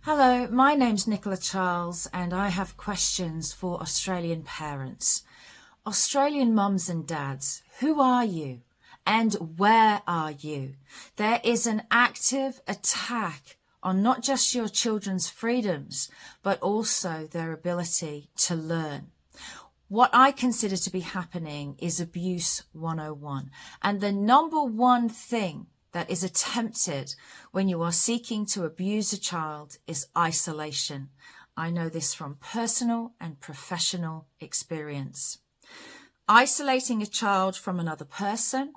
Hello, my name's Nicola Charles and I have questions for Australian parents. Australian mums and dads, who are you and where are you? There is an active attack on not just your children's freedoms, but also their ability to learn. What I consider to be happening is abuse 101. And the number one thing that is attempted when you are seeking to abuse a child is isolation. I know this from personal and professional experience. Isolating a child from another person,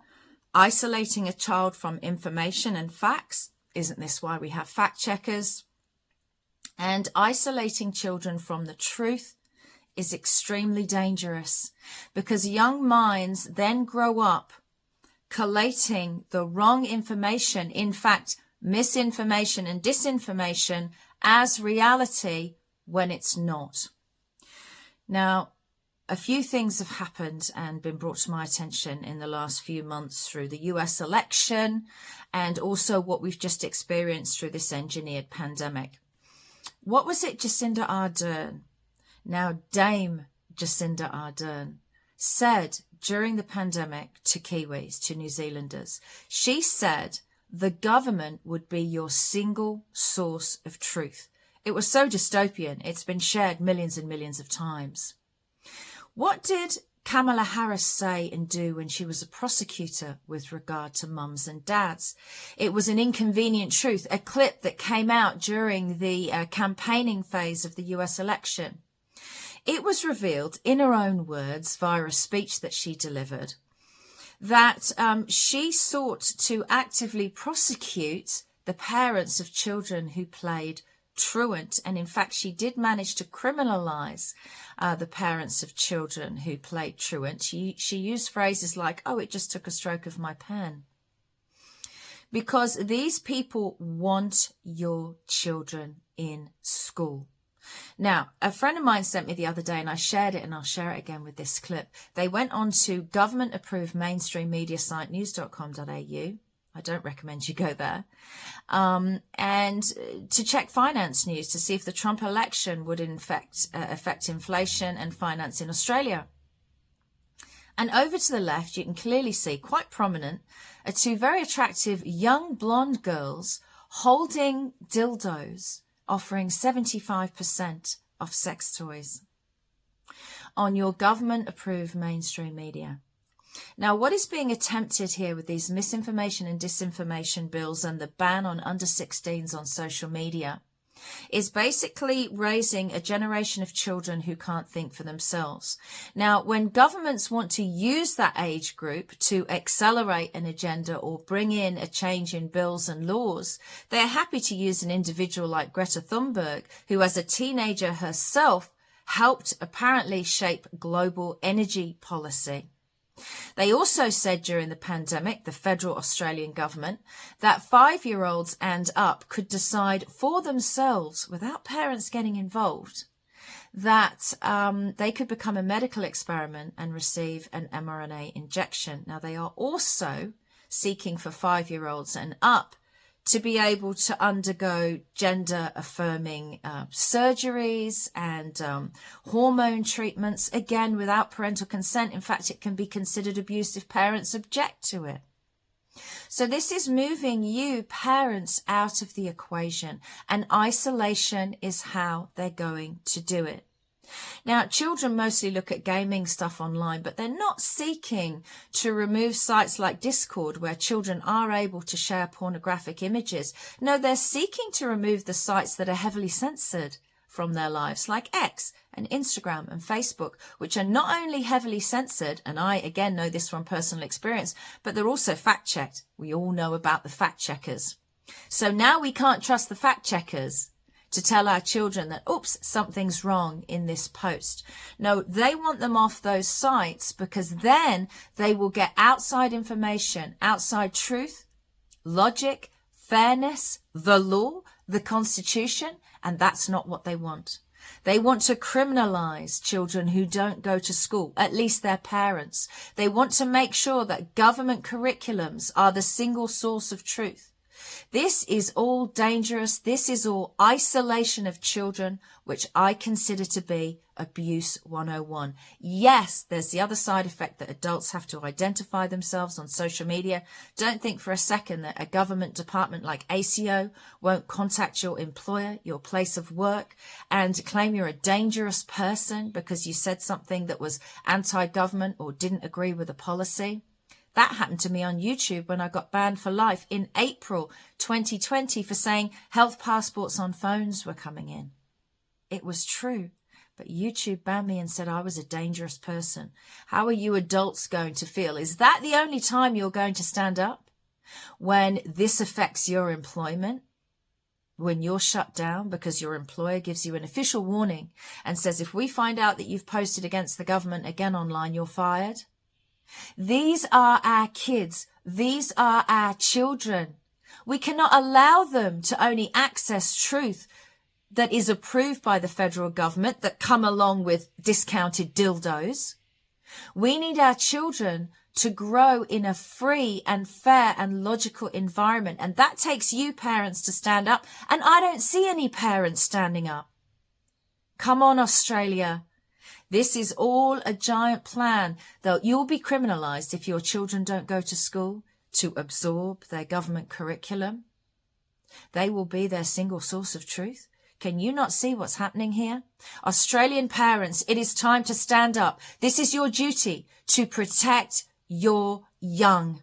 isolating a child from information and facts, isn't this why we have fact checkers? And isolating children from the truth is extremely dangerous because young minds then grow up collating the wrong information, in fact, misinformation and disinformation as reality when it's not. Now, a few things have happened and been brought to my attention in the last few months through the US election and also what we've just experienced through this engineered pandemic. What was it Jacinda Ardern, now Dame Jacinda Ardern, said during the pandemic to Kiwis, to New Zealanders? She said the government would be your single source of truth. It was so dystopian, it's been shared millions and millions of times. What did Kamala Harris say and do when she was a prosecutor with regard to mums and dads? It was an inconvenient truth, a clip that came out during the campaigning phase of the US election. It was revealed in her own words via a speech that she delivered that she sought to actively prosecute the parents of children who played truant. And in fact, she did manage to criminalize the parents of children who played truant. She used phrases like, oh, it just took a stroke of my pen. Because these people want your children in school. Now, a friend of mine sent me the other day, and I shared it, and I'll share it again with this clip. They went on to government-approved mainstream media site news.com.au. I don't recommend you go there. And to check finance news to see if the Trump election would affect inflation and finance in Australia. And over to the left, you can clearly see, quite prominent, are two very attractive young blonde girls holding dildos, offering 75% off sex toys on your government-approved mainstream media. Now, what is being attempted here with these misinformation and disinformation bills and the ban on under 16s on social media is basically raising a generation of children who can't think for themselves. Now, when governments want to use that age group to accelerate an agenda or bring in a change in bills and laws, they're happy to use an individual like Greta Thunberg, who as a teenager herself helped apparently shape global energy policy. They also said during the pandemic, the federal Australian government, that 5-year-olds and up could decide for themselves, without parents getting involved, that they could become a medical experiment and receive an mRNA injection. Now, they are also seeking for 5-year-olds and up to be able to undergo gender-affirming surgeries and hormone treatments, again, without parental consent. In fact, it can be considered abuse if parents object to it. So this is moving you, parents, out of the equation, and isolation is how they're going to do it. Now, children mostly look at gaming stuff online, but they're not seeking to remove sites like Discord where children are able to share pornographic images. No, they're seeking to remove the sites that are heavily censored from their lives, like X and Instagram and Facebook, which are not only heavily censored, and I, again, know this from personal experience, but they're also fact-checked. We all know about the fact-checkers. So now we can't trust the fact-checkers to tell our children that, oops, something's wrong in this post. No, they want them off those sites because then they will get outside information, outside truth, logic, fairness, the law, the Constitution, and that's not what they want. They want to criminalize children who don't go to school, at least their parents. They want to make sure that government curriculums are the single source of truth. This is all dangerous. This is all isolation of children, which I consider to be abuse 101. Yes, there's the other side effect that adults have to identify themselves on social media. Don't think for a second that a government department like ACO won't contact your employer, your place of work, and claim you're a dangerous person because you said something that was anti-government or didn't agree with a policy. That happened to me on YouTube when I got banned for life in April 2020 for saying health passports on phones were coming in. It was true, but YouTube banned me and said I was a dangerous person. How are you adults going to feel? Is that the only time you're going to stand up? When this affects your employment? When you're shut down because your employer gives you an official warning and says if we find out that you've posted against the government again online, you're fired? These are our kids. These are our children. We cannot allow them to only access truth that is approved by the federal government that come along with discounted dildos. We need our children to grow in a free and fair and logical environment. And that takes you parents to stand up. And I don't see any parents standing up. Come on, Australia. This is all a giant plan. Though you'll be criminalised if your children don't go to school to absorb their government curriculum. They will be their single source of truth. Can you not see what's happening here? Australian parents, it is time to stand up. This is your duty to protect your young.